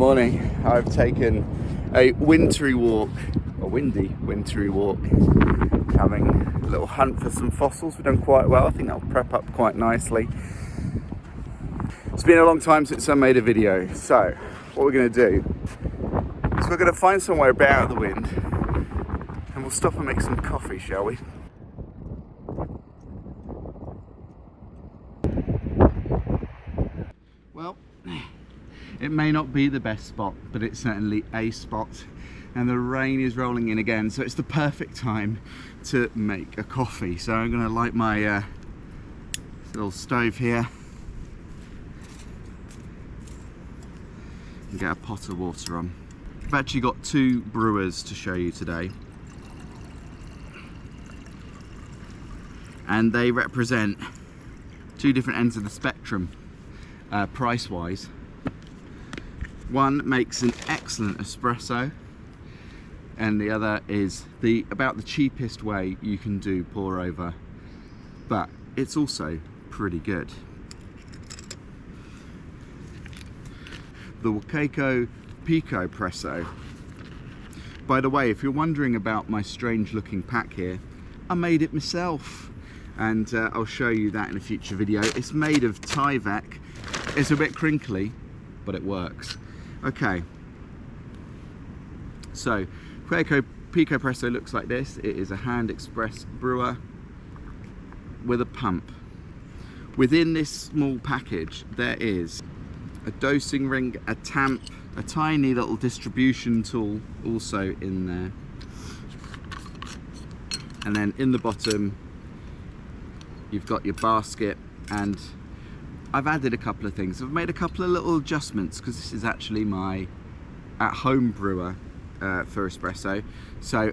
morning. I've taken a windy wintry walk, having a little hunt for some fossils. We've done quite well. I think that'll prep up quite nicely. It's been a long time since I made a video, so what we're going to do is we're going to find somewhere a bit out of the wind and we'll stop and make some coffee, shall we? Well, it may not be the best spot, but it's certainly a spot, and the rain is rolling in again, so it's the perfect time to make a coffee. So I'm going to light my little stove here and get a pot of water on. I've actually got two brewers to show you today, and they represent two different ends of the spectrum price wise. One makes an excellent espresso, and the other is about the cheapest way you can do pour over, but it's also pretty good. The Wacaco Picopresso. By the way, if you're wondering about my strange looking pack here, I made it myself, and I'll show you that in a future video. It's made of Tyvek. It's a bit crinkly, but it works. Okay, so Wacaco Picopresso looks like this. It is a hand express brewer with a pump. Within this small package there is a dosing ring, a tamp, a tiny little distribution tool also in there, and then in the bottom you've got your basket. And I've added a couple of things. I've made a couple of little adjustments because this is actually my at-home brewer for espresso. So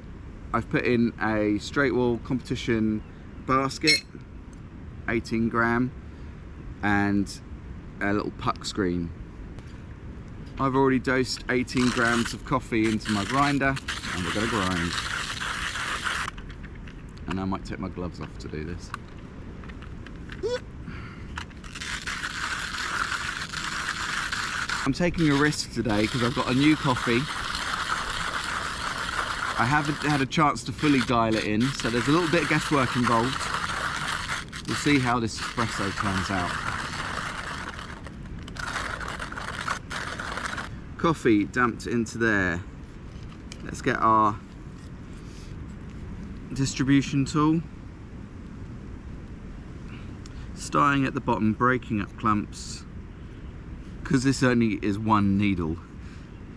I've put in a straight wall competition basket, 18 gram, and a little puck screen. I've already dosed 18 grams of coffee into my grinder, and we're going to grind. And I might take my gloves off to do this. I'm taking a risk today because I've got a new coffee. I haven't had a chance to fully dial it in, so there's a little bit of guesswork involved. We'll see how this espresso turns out. Coffee dumped into there. Let's get our distribution tool. Starting at the bottom, breaking up clumps. Because this only is one needle,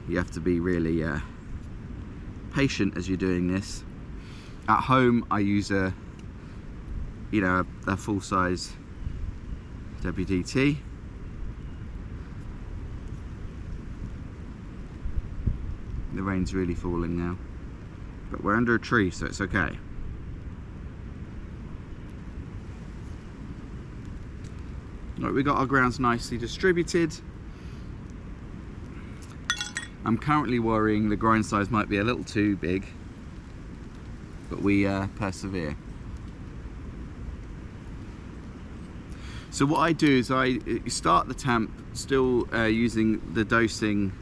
you have to be really patient as you're doing this. At home I use a full-size WDT. The rain's really falling now, but we're under a tree, so it's okay. Right, we got our grounds nicely distributed. I'm currently worrying the grind size might be a little too big, but we persevere. So what I do is I start the tamp still using the dosing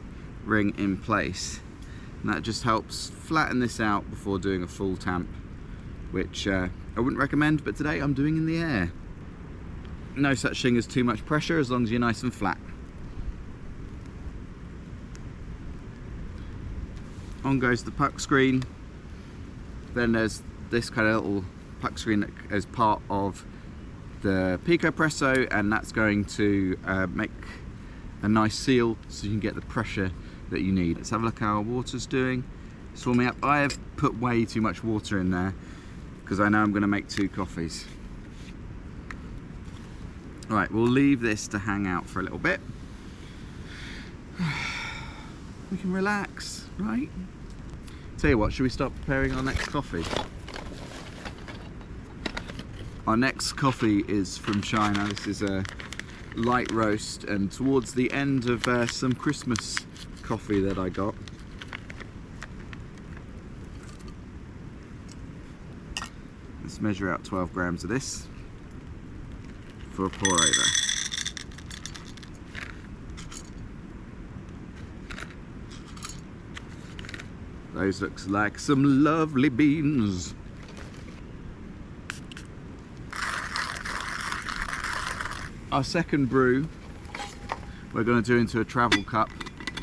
ring in place, and that just helps flatten this out before doing a full tamp, which I wouldn't recommend, but today I'm doing in the air. No such thing as too much pressure as long as you're nice and flat. On goes the puck screen. Then there's this kind of little puck screen that is part of the Picopresso, and that's going to make a nice seal so you can get the pressure that you need. Let's have a look how our water's doing. It's warming up. I have put way too much water in there because I know I'm going to make 2 coffees. Right, we'll leave this to hang out for a little bit. We can relax, right? Tell you what, should we start preparing our next coffee? Our next coffee is from China. This is a light roast, and towards the end of some Christmas coffee that I got. Let's measure out 12 grams of this for a pour over. Those looks like some lovely beans. Our second brew we're going to do into a travel cup.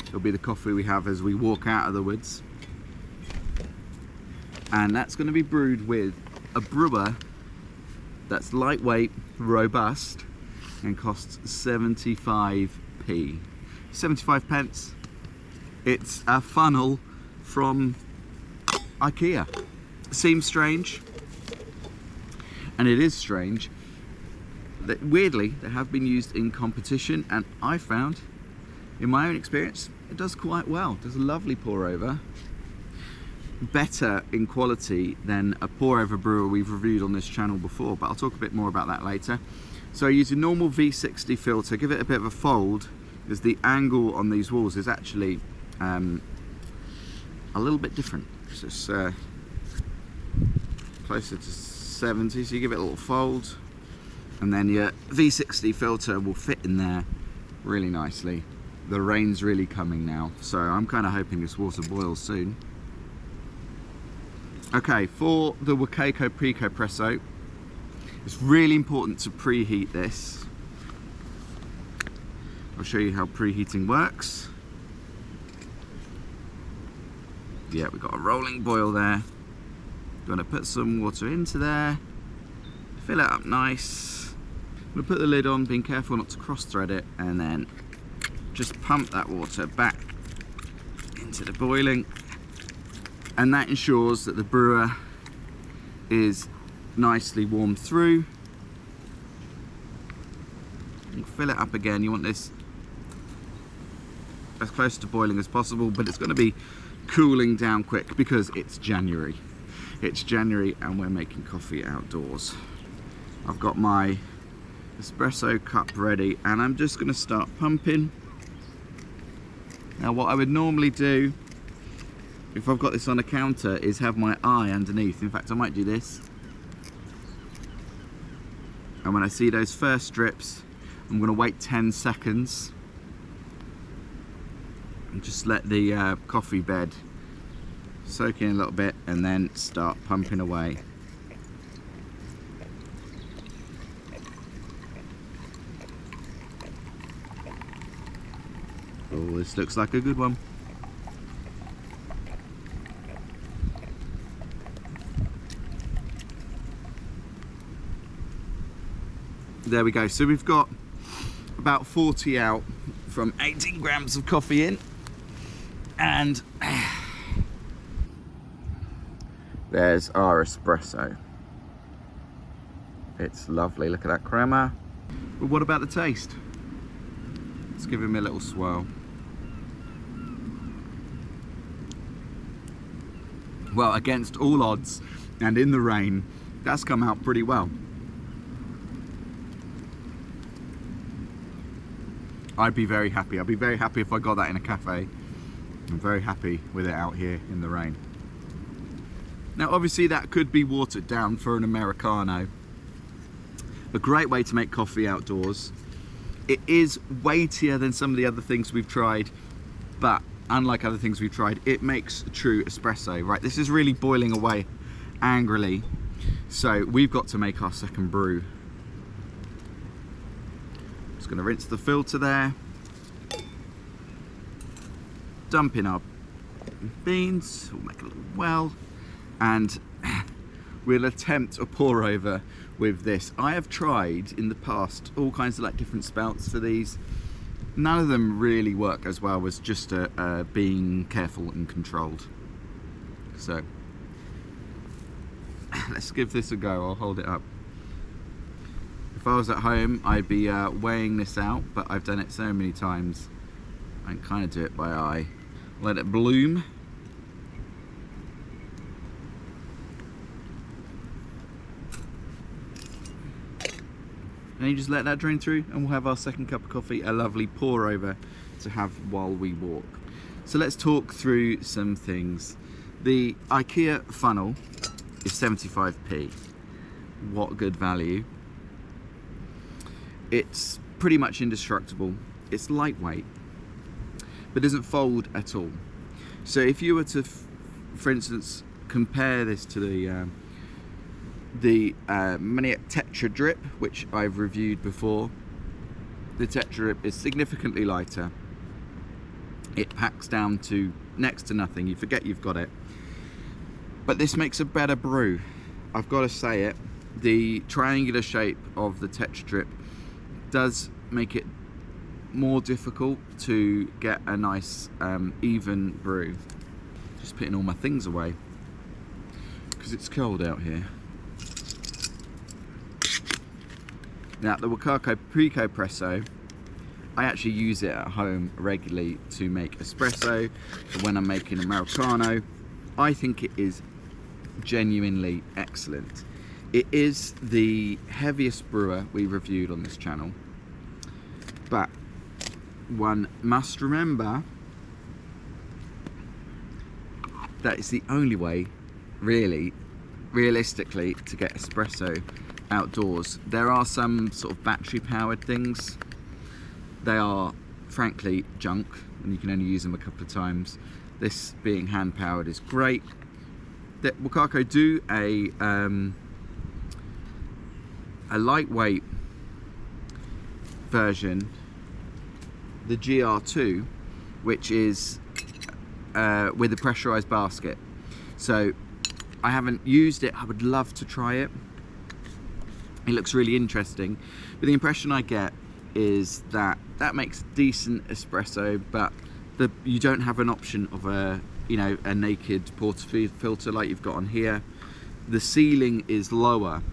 It'll be the coffee we have as we walk out of the woods. And that's going to be brewed with a brewer that's lightweight, robust, and costs 75p. 75 pence. It's a funnel from IKEA. Seems strange, and it is strange, that weirdly they have been used in competition, and I found, in my own experience, it does quite well. It does a lovely pour over. Better in quality than a pour over brewer we've reviewed on this channel before, but I'll talk a bit more about that later. So I use a normal V60 filter, give it a bit of a fold, because the angle on these walls is actually a little bit different. So it's closer to 70, so you give it a little fold, and then your V60 filter will fit in there really nicely. The rain's really coming now, so I'm kind of hoping this water boils soon. Okay, for the Wacaco Picopresso, it's really important to preheat this. I'll show you how preheating works. Yeah, we've got a rolling boil there. Gonna put some water into there, fill it up nice. I'm gonna put the lid on, being careful not to cross thread it, and then just pump that water back into the boiling. And that ensures that the brewer is nicely warmed through. You fill it up again. You want this as close to boiling as possible, but it's going to be cooling down quick because it's January. It's January and we're making coffee outdoors. I've got my espresso cup ready and I'm just going to start pumping. Now what I would normally do if I've got this on a counter is have my eye underneath. In fact, I might do this. And when I see those first drips, I'm going to wait 10 seconds and just let the coffee bed soak in a little bit and then start pumping away. Oh, this looks like a good one. There we go. So we've got about 40 out from 18 grams of coffee in, and there's our espresso. It's lovely. Look at that crema. But what about the taste? Let's give him a little swirl. Well, against all odds and in the rain, that's come out pretty well. I'd be very happy. I'd be very happy if I got that in a cafe. I'm very happy with it out here in the rain. Now obviously that could be watered down for an Americano. A great way to make coffee outdoors. It is weightier than some of the other things we've tried, but unlike other things we've tried, it makes true espresso, right? This is really boiling away angrily. So we've got to make our second brew. Just gonna rinse the filter there. Dump in our beans, we'll make a little well, and we'll attempt a pour over with this. I have tried in the past all kinds of like different spouts for these. None of them really work as well as just being careful and controlled. So let's give this a go. I'll hold it up. If I was at home, I'd be weighing this out, but I've done it so many times, I can kind of do it by eye. Let it bloom. And you just let that drain through and we'll have our second cup of coffee, a lovely pour over to have while we walk. So let's talk through some things. The IKEA funnel is 75p. What good value. It's pretty much indestructible. It's lightweight, but doesn't fold at all. So if you were to for instance, compare this to the Maniac Tetra Drip, which I've reviewed before. The Tetra Drip is significantly lighter. It packs down to next to nothing. You forget you've got it. But this makes a better brew. I've got to say it. The triangular shape of the Tetra Drip does make it more difficult to get a nice even brew. Just putting all my things away because it's cold out here. Now the Wacaco Picopresso, I actually use it at home regularly to make espresso, when I'm making Americano. I think it is genuinely excellent. It is the heaviest brewer we reviewed on this channel, but one must remember that it's the only way, really, realistically, to get espresso outdoors. There are some sort of battery powered things. They are frankly junk and you can only use them a couple of times. This being hand powered is great. The Wacaco do a lightweight version, the GR2, which is with a pressurized basket. So I haven't used it. I would love to try it. It looks really interesting, but the impression I get is that makes decent espresso, but you don't have an option of a naked portafilter like you've got on here. The ceiling is lower,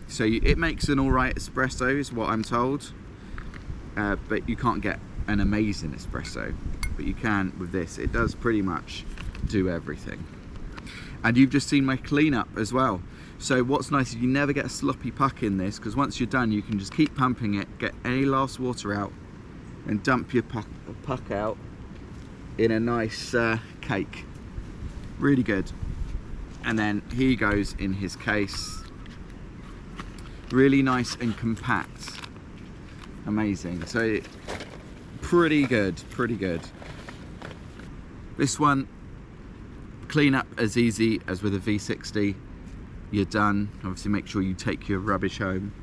so it makes an alright espresso is what I'm told, but you can't get an amazing espresso, but you can with this. It does pretty much do everything. And you've just seen my cleanup as well. So what's nice is you never get a sloppy puck in this, because once you're done you can just keep pumping it, get any last water out and dump your puck out in a nice cake. Really good. And then here goes in his case. Really nice and compact. Amazing. So pretty good, pretty good. This one, clean up as easy as with a V60. You're done. Obviously make sure you take your rubbish home.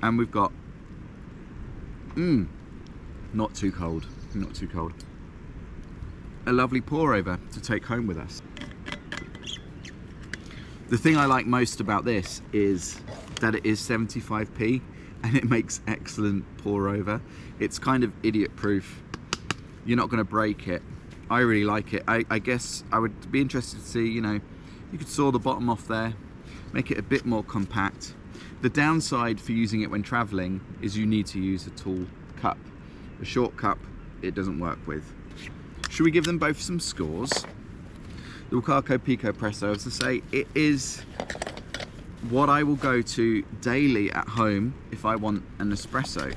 And we've got not too cold, not too cold, a lovely pour over to take home with us. The thing I like most about this is that it is 75p and it makes excellent pour over. It's kind of idiot proof. You're not going to break it. I really like it. I guess I would be interested to see, you could saw the bottom off there, make it a bit more compact. The downside for using it when traveling is you need to use a tall cup. A short cup, it doesn't work with. Should we give them both some scores? The Wacaco Picopresso, as I say, it is what I will go to daily at home if I want an espresso.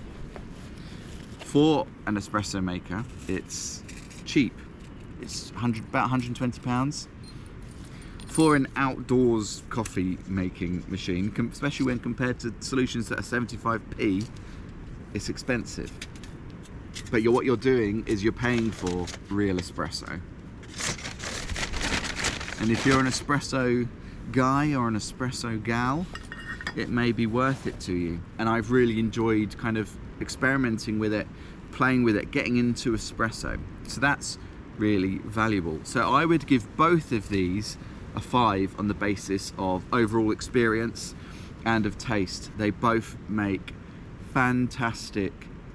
For an espresso maker, it's cheap. It's about £120. For an outdoors coffee making machine, especially when compared to solutions that are 75p, it's expensive. But what you're doing is you're paying for real espresso. And if you're an espresso guy or an espresso gal, it may be worth it to you. And I've really enjoyed kind of experimenting with it, playing with it, getting into espresso. So that's really valuable. So I would give both of these a 5 on the basis of overall experience and of taste. They both make fantastic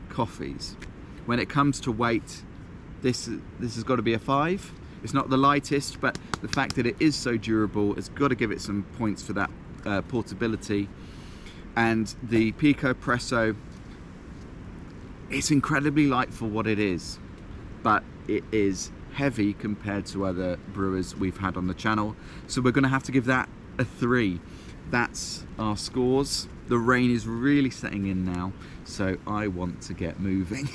coffees. When it comes to weight, this has got to be a 5. It's not the lightest, but the fact that it is so durable has got to give it some points for that portability. And the Picopresso, it's incredibly light for what it is, but it is heavy compared to other brewers we've had on the channel. So we're going to have to give that a 3. That's our scores. The rain is really setting in now, so I want to get moving.